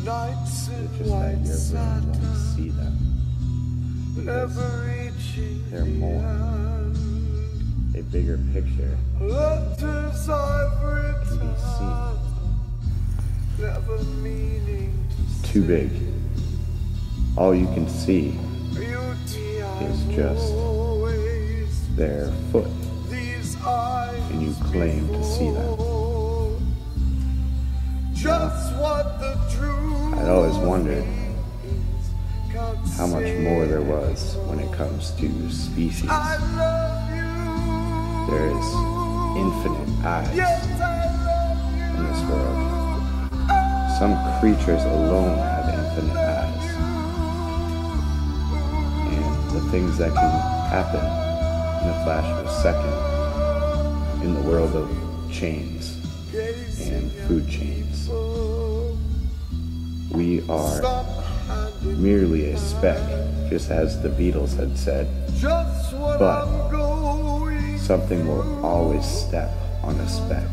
It's just that your brain won't see them. Because they're more. A bigger picture can be seen. Too big. All you can see is just their foot, and you claim to see them. I'd always wondered how much more there was when it comes to species. There is infinite eyes in this world. Some creatures alone have infinite eyes. And the things that can happen in a flash of a second in the world of chains and food chains. We are merely a speck, just as the Beatles had said, but something will always step on a speck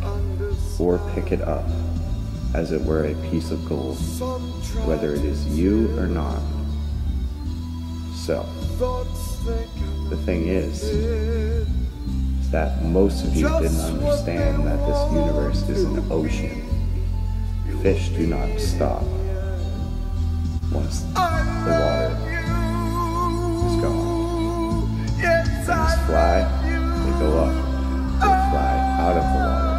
or pick it up as it were a piece of gold, whether it is you or not. So, the thing is that most of you didn't understand that this universe is an ocean. Fish do not stop once the water is gone. Things fly, they go up, they fly out of the water,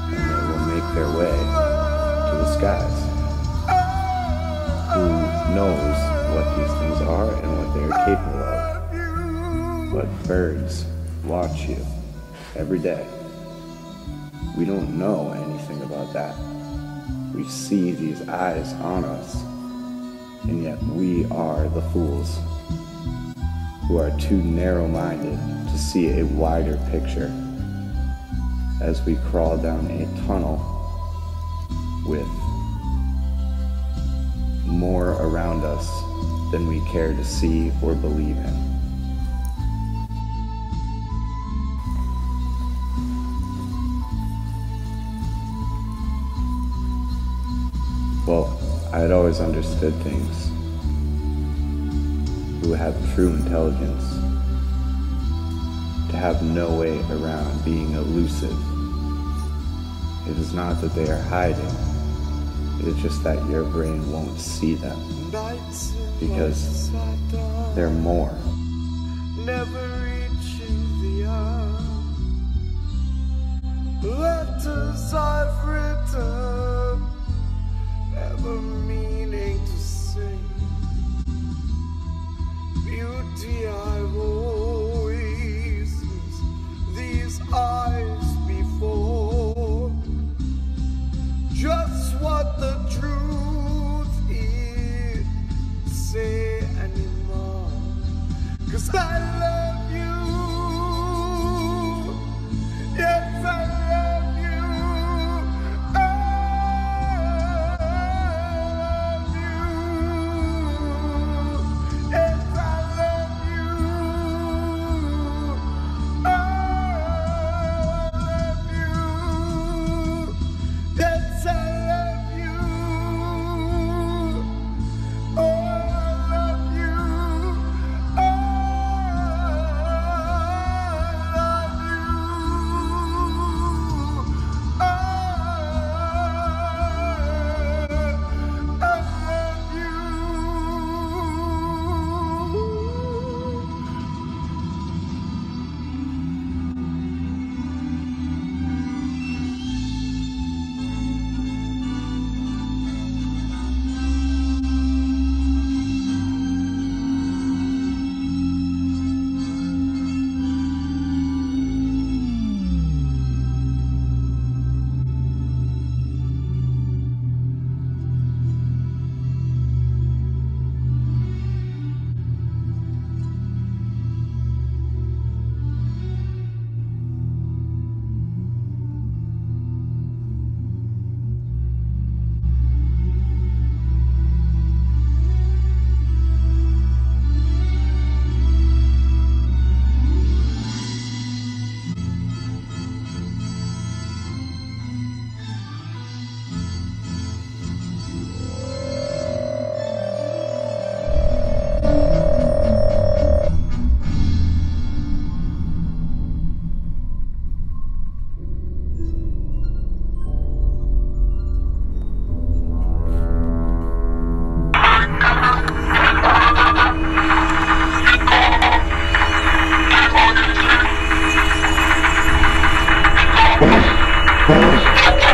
and they will make their way to the skies. Who knows what these things are and what they are capable of? But birds watch you every day. We don't know anything about that. We see these eyes on us, and yet we are the fools who are too narrow-minded to see a wider picture as we crawl down a tunnel with more around us than we care to see or believe in. Well, I had always understood things who have true intelligence to have no way around being elusive. It is not that they are hiding, it is just that your brain won't see them because they're more. Never reaching the arm. Letters I've written, never meaning to say. Beauty I've always used these eyes before. Just what the truth is, say anymore. 'Cause I love you. Yes, I love you. I love you. Yes, I love you. I love you. Yes, I love you. Oh, I love you. I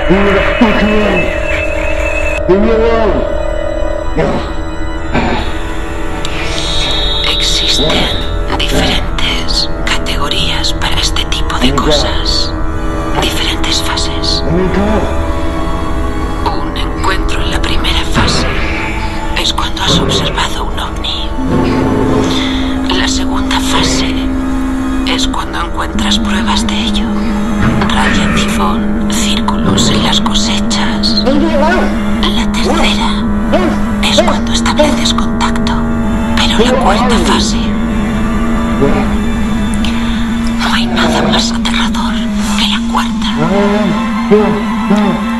Leave me the fuck alone! Leave me alone! Existen diferentes categorías para este tipo de cosas, diferentes fases. Let me go! Un encuentro en la primera fase es cuando has observado un ovni. La segunda fase es cuando encuentras pruebas de ello. Radiativón, círculos en las cosechas. La tercera es cuando estableces contacto. Pero la cuarta fase, no hay nada más aterrador que la cuarta.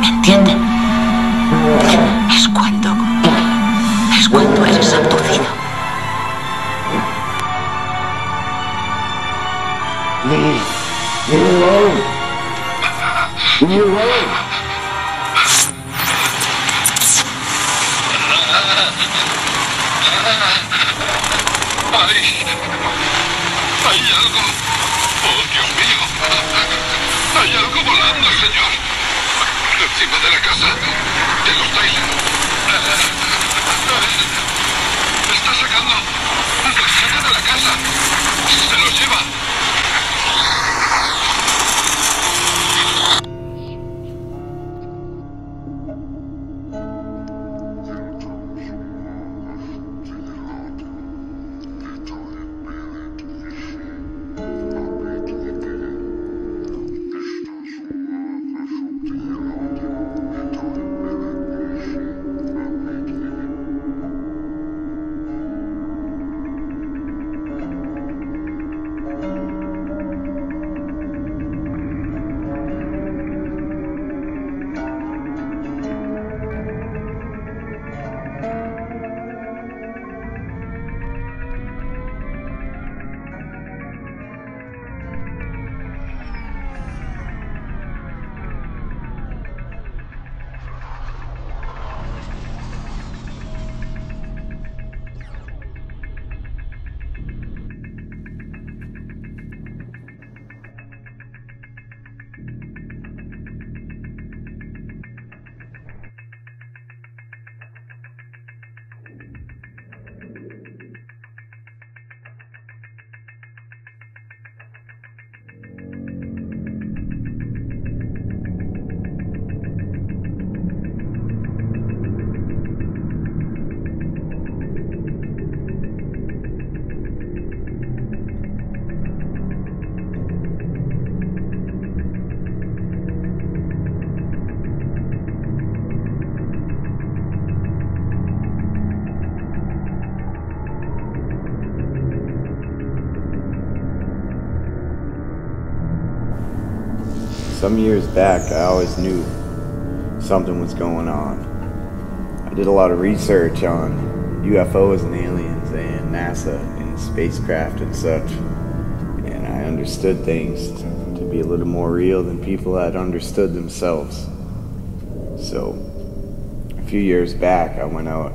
¿Entienden? Es cuando eres abducido. Leave me alone! Leave me alone! Hay algo. Oh, Dios mío. Hay algo volando, señor. Encima de la casa. De los trailers. Está sacando. Los saca de la casa. Se los lleva. Some years back, I always knew something was going on. I did a lot of research on UFOs and aliens and NASA and spacecraft and such, and I understood things to be a little more real than people had understood themselves. So, a few years back, I went out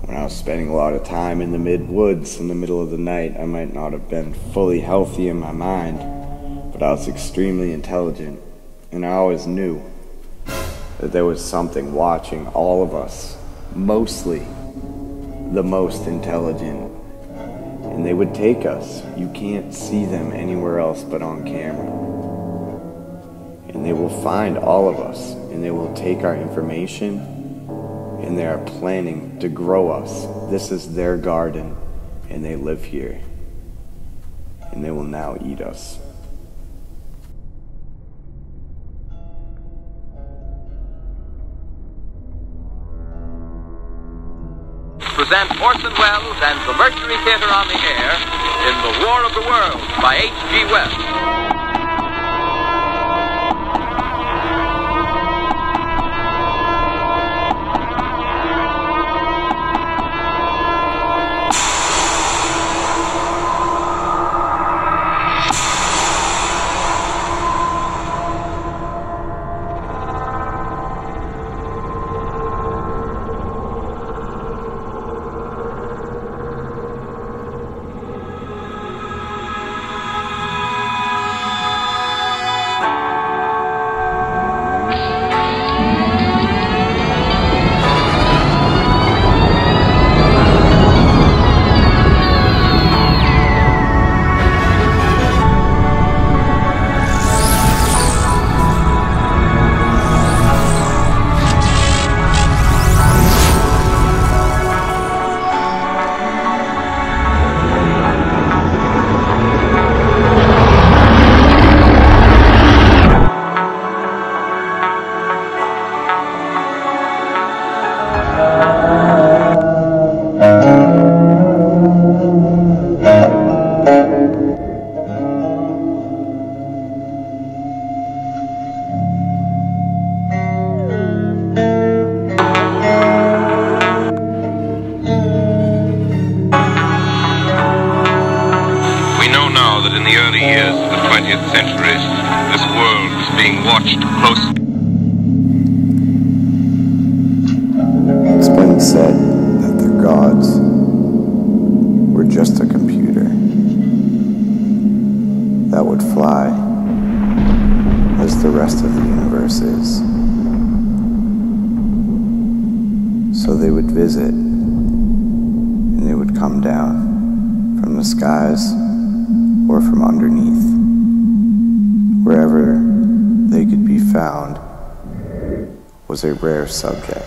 when I was spending a lot of time in the mid-woods in the middle of the night. I might not have been fully healthy in my mind, but I was extremely intelligent, and I always knew that there was something watching all of us, mostly the most intelligent, and they would take us. You can't see them anywhere else but on camera. And they will find all of us, and they will take our information, and they are planning to grow us. This is their garden, and they live here, and they will now eat us. Present Orson Welles and the Mercury Theatre on the air in The War of the Worlds by H.G. Wells. centuries, this world was being watched closely. It's been said that the gods were just a computer that would fly as the rest of the universe is. So they would visit and they would come down from the skies or from underneath. Wherever they could be found was a rare subject.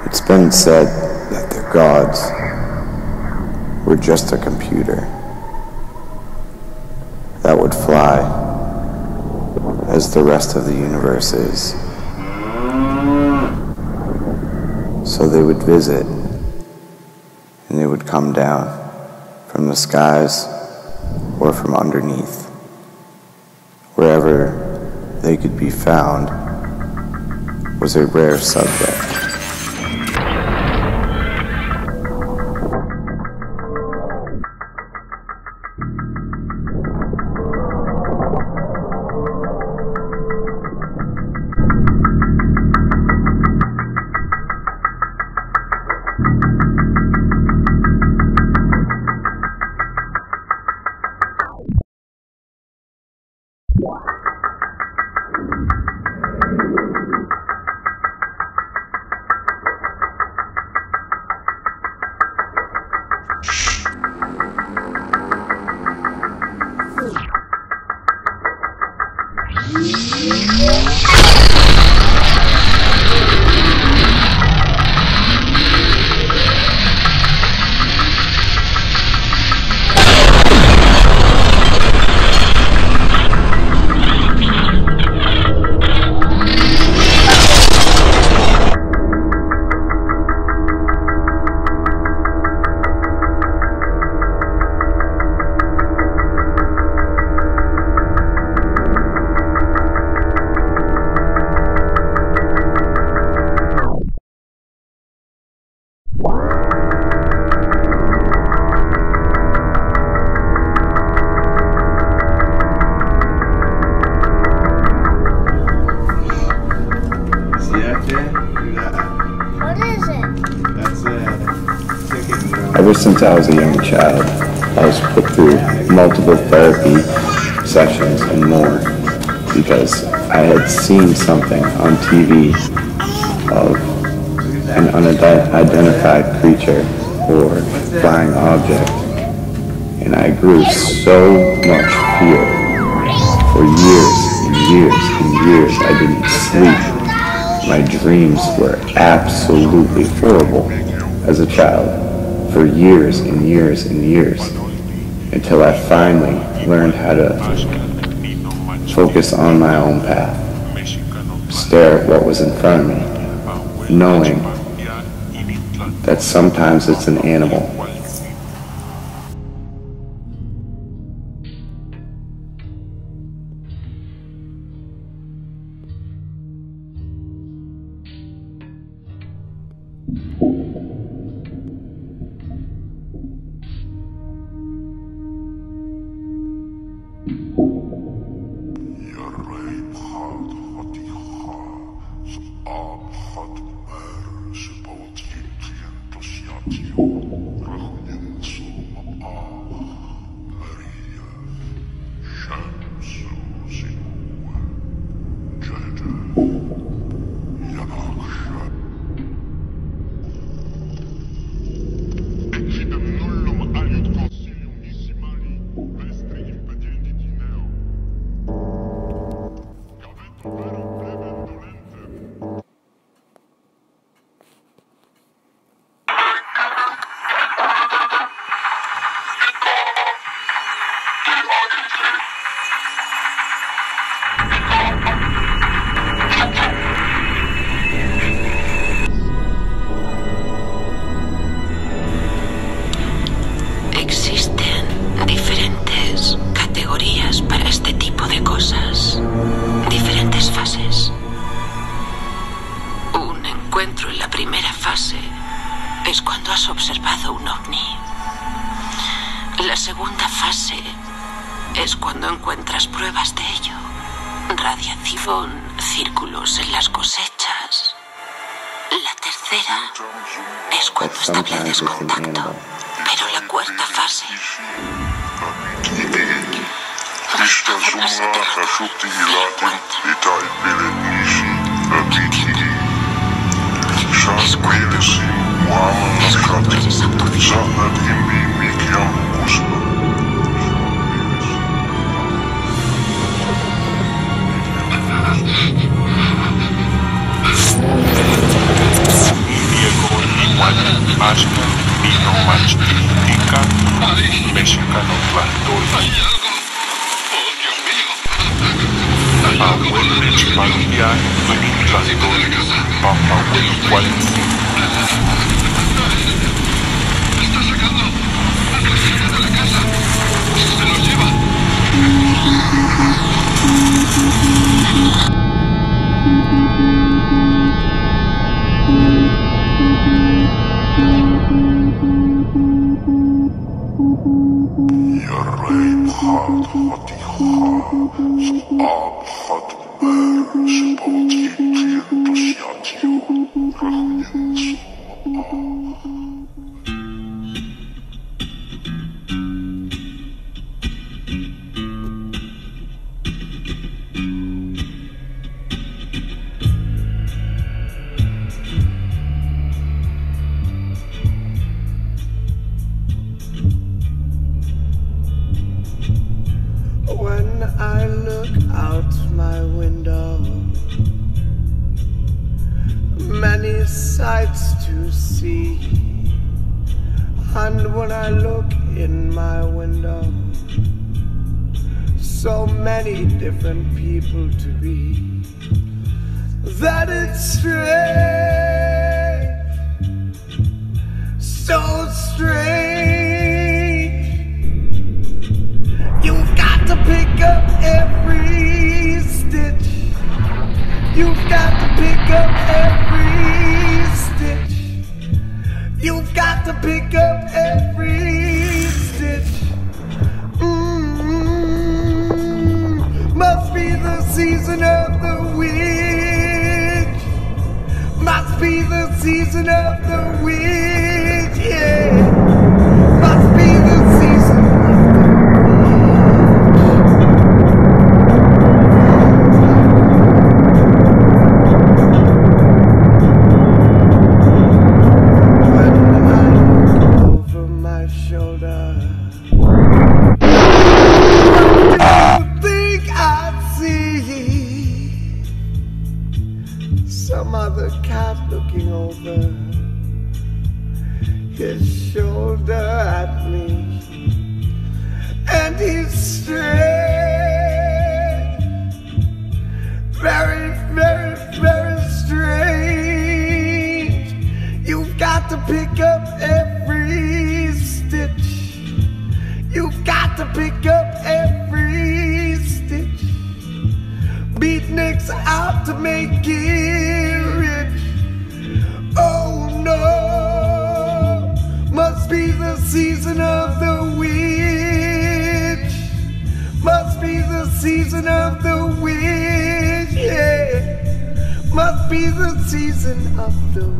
It's been said that the gods were just a computer that would fly as the rest of the universe is. So they would visit and they would come down from the skies or from underneath. Wherever they could be found was a rare subject. Ever since I was a young child, I was put through multiple therapy sessions and more because I had seen something on TV of an unidentified creature or flying object, and I grew so much fear. For years and years and years, I didn't sleep. My dreams were absolutely horrible as a child for years and years and years, until I finally learned how to focus on my own path, stare at what was in front of me, knowing that sometimes it's an animal. Es cuando has observado un ovni. La segunda fase es cuando encuentras pruebas de ello. Radiación, círculos en las cosechas. La tercera es cuando estableces contacto. Pero la cuarta fase es cuando eres autodidacta. When I look out my window, many sights to see. And when I look in my window, so many different people to be, that it's strange, so strange. You've got to pick up every stitch. You've got to pick up every stitch. You've got to pick up every stitch. Must be the season of the witch. Must be the season of the witch, yeah. to make it rich. Oh no, must be the season of the witch. Must be the season of the witch, yeah. Must be the season of the witch.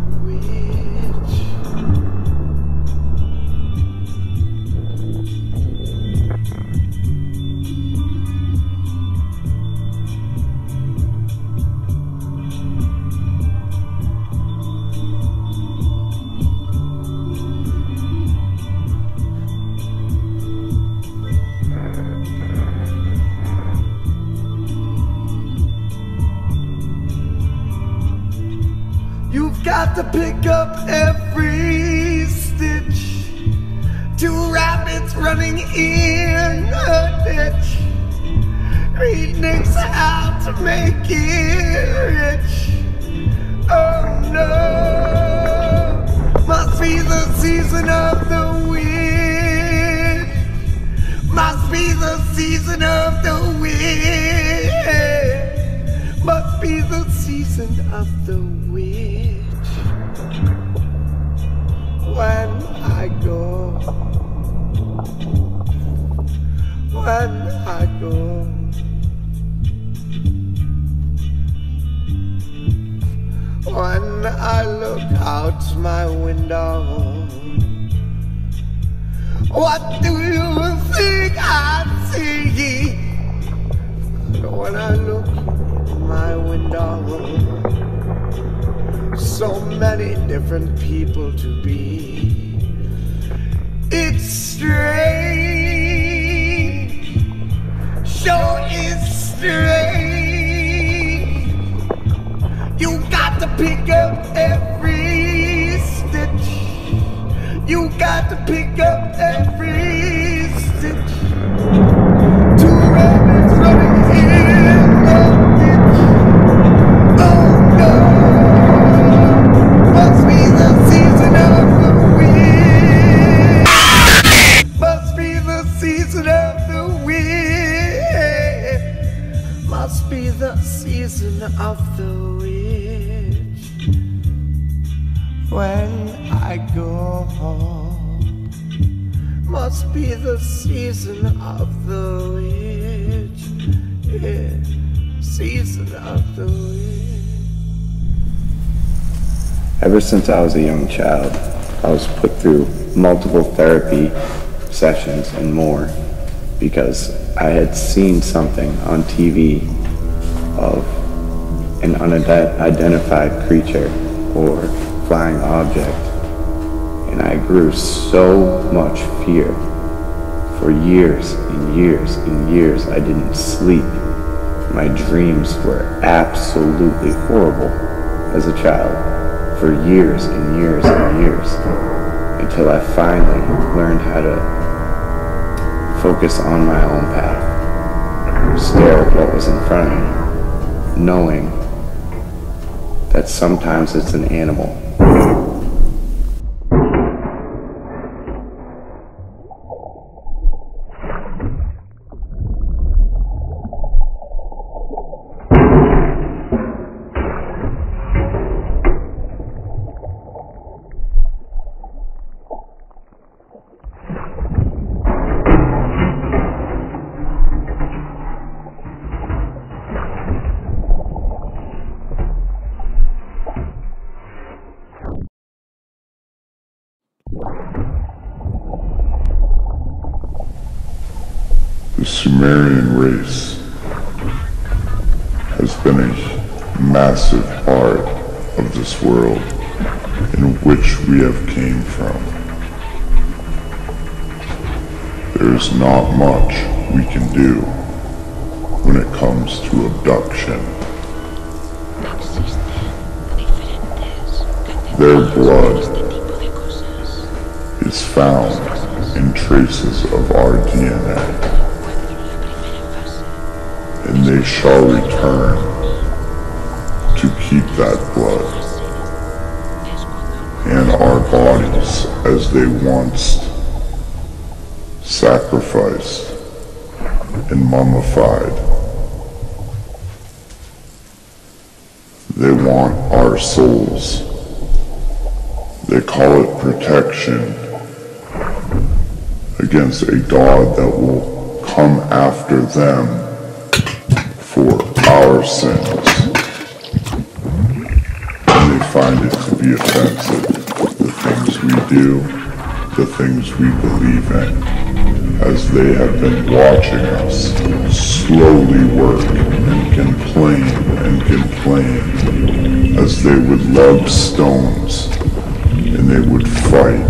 You've got to pick up every stitch. Two rabbits running in a ditch. Readings how to make it rich. Oh no, must be the season of the witch. Must be the season of the witch. Must be the season of the witch. When I go, when I go, when I look out my window, what do you think I see? When I look in my window, so many different people to be. It's strange, sure it's strange. You got to pick up every stitch. You got to pick up every stitch. Two rabbits running in the ditch. Oh no, must be the season of the witch. Must be the season of the witch. Must be the season of the witch. When I go home, must be the season of the witch. Yeah, season of the witch. Ever since I was a young child, I was put through multiple therapy sessions and more because I had seen something on TV of an unidentified creature or flying object, and I grew so much fear. For years and years and years I didn't sleep. My dreams were absolutely horrible as a child for years and years and years, until I finally learned how to focus on my own path, stare at what was in front of me, knowing that sometimes it's an animal. The Sumerian race has been a massive part of this world in which we have came from. There's not much we can do when it comes to abduction. Their blood is found in traces of our DNA. And they shall return to keep that blood and our bodies as they once sacrificed and mummified. They want our souls. They call it protection against a God that will come after them for our sins. And they find it to be offensive. The things we do, the things we believe in, as they have been watching us slowly work and complain, as they would love stones, and they would fight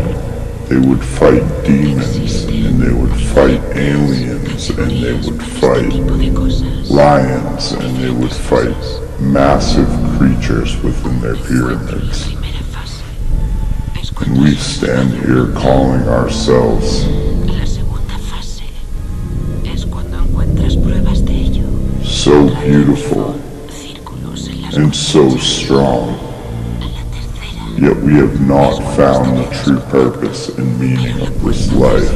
demons, and they would fight aliens, and they would fight lions, and they would fight massive creatures within their pyramids. And we stand here calling ourselves so beautiful and so strong, yet we have not found the true purpose and meaning of this life,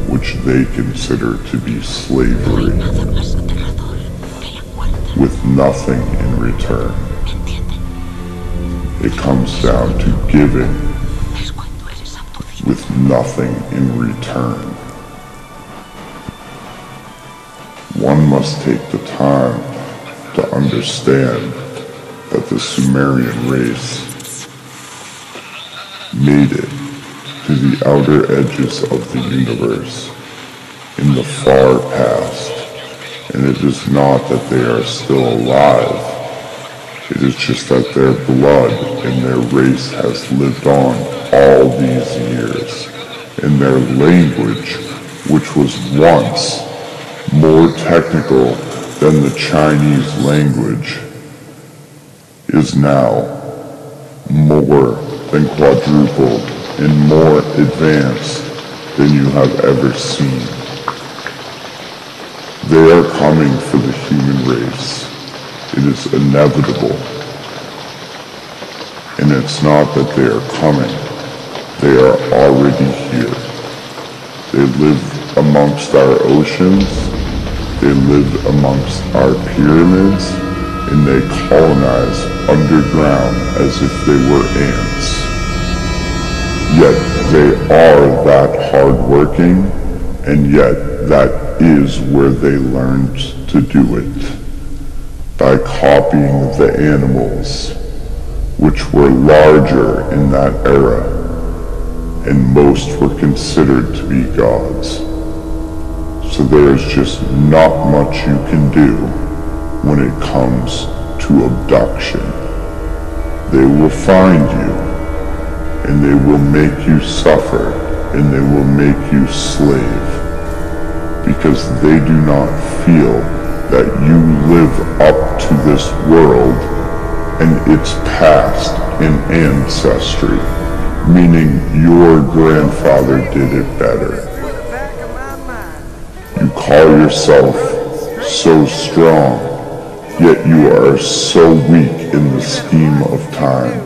which they consider to be slavery, with nothing in return. It comes down to giving with nothing in return. One must take the time to understand that the Sumerian race made it to the outer edges of the universe in the far past, and it is not that they are still alive. It is just that their blood and their race has lived on all these years, and their language, which was once more technical than the Chinese language, is now more than quadrupled and more advanced than you have ever seen. They are coming for the human race. It is inevitable. And it's not that they are coming. They are already here. They live amongst our oceans. They live amongst our pyramids. And they colonize underground as if they were ants. Yet they are that hardworking, and yet that is where they learned to do it. By copying the animals, which were larger in that era, and most were considered to be gods. So there's just not much you can do when it comes to abduction. They will find you, and they will make you suffer, and they will make you slave, because they do not feel that you live up to this world and its past and ancestry, meaning your grandfather did it better. You call yourself so strong, yet you are so weak in the scheme of time,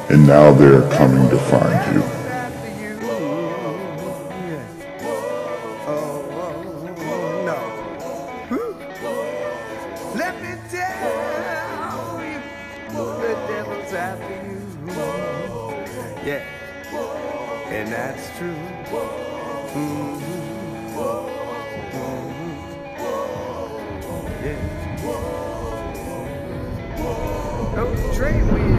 and now they are coming to find you. Let me tell you, the devil's after you. Yeah, and that's true. Yeah. Oh, train wheel.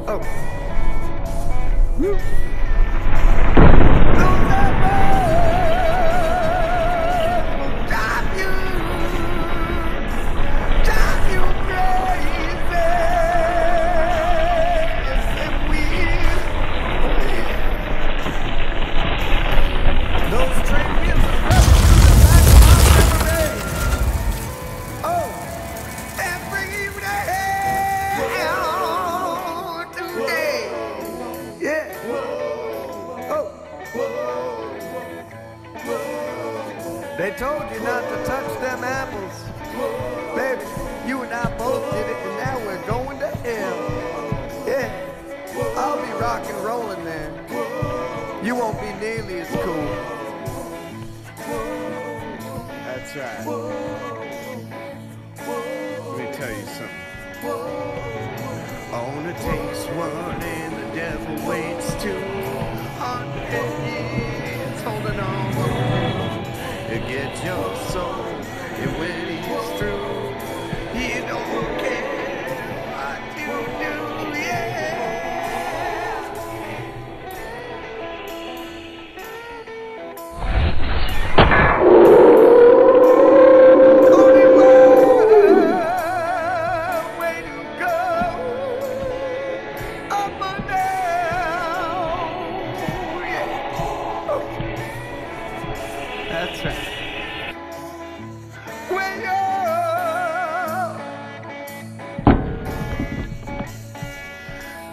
Oh. Woo. Those efforts will drive you crazy. Yes, it will. Those train wheels are running through the back of my memory. Oh, every evening. Yeah. They told you not to touch them apples. Baby, you and I both did it, and now we're going to hell. Yeah, I'll be rock and rolling then. You won't be nearly as cool. That's right. Let me tell you something. Only takes one and the devil waits 200 years holding on to get your soul. And when he's through, he don't care what you do, yeah. Only one way to go, up or down, yeah. That's right.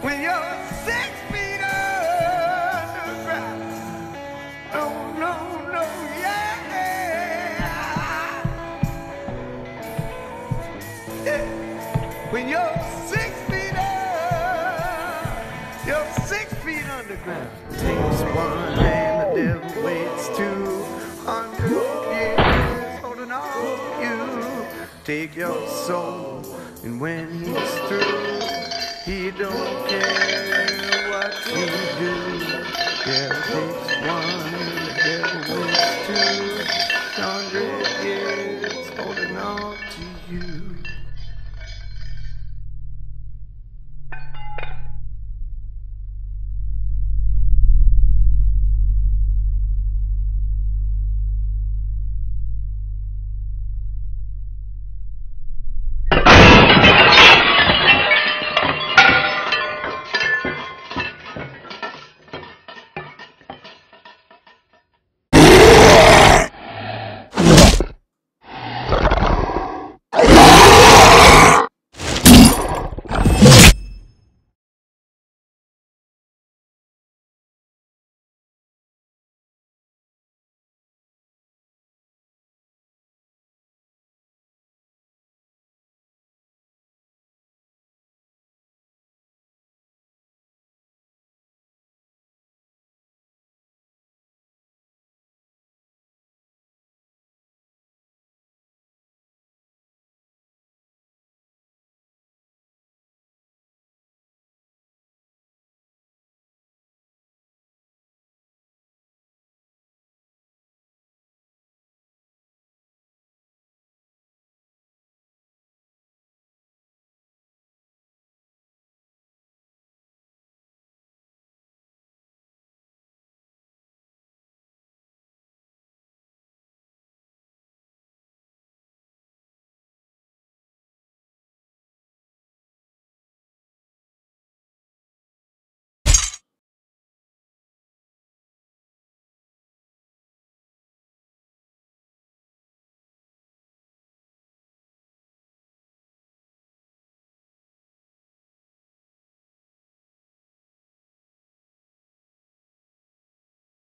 When you're 6 feet underground, no, yeah. Yeah. When you're 6 feet you're 6 feet underground. Takes one and the devil waits 200 years holding on to you. Take your soul, and when he's through, he don't care what you do. Yeah, it takes one, the devil waits 2.